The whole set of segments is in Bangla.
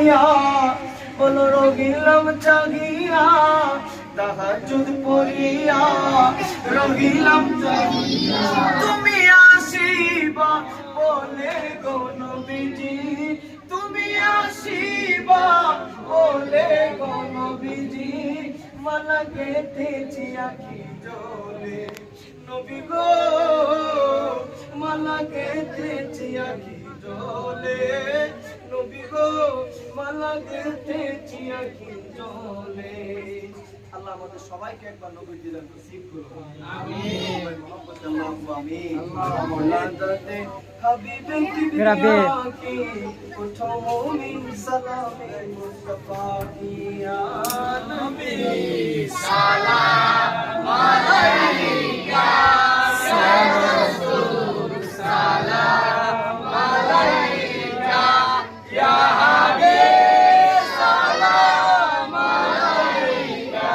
জাগিয়া বলো রহিলাম জাগিয়া তাহাজ্জুদ পড়িয়া রহিলাম জাগিয়া তুমি আসিবা বলে গো নবীজি তুমি আসিবা বলে গো নবীজি মালা গেথেছি আখি জলে নবী গো মালা গেথেছি আখি জলে নবী গো মালা গেথেছি আখি জলে। আল্লাহ আমাদের সবাইকে একবার নবীর দিদার নসিব করুন আমিন মোহাম্মদ আল্লাহু আমিন মওলাদাতে হাবিবে কিবরিয়া কি উঠো মুমিন সালামে মুস্তাফা কি ইয়া নবী সালাম আলাইকা ইয়া রাসূল সালাম আলাইকা ইয়া হাবিব সালাম আলাইকা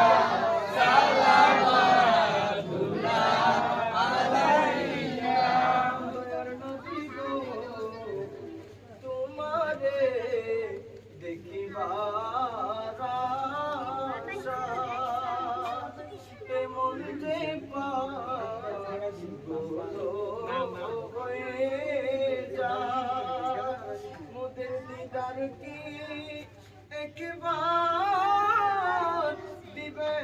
সালাওয়াতুল্লাহ আলাইকা দয়ার নবী গো তোমারে দেখিবার আশা এমন যে পাগল হয়ে যায় মোদের দিদার কি একবার দিবে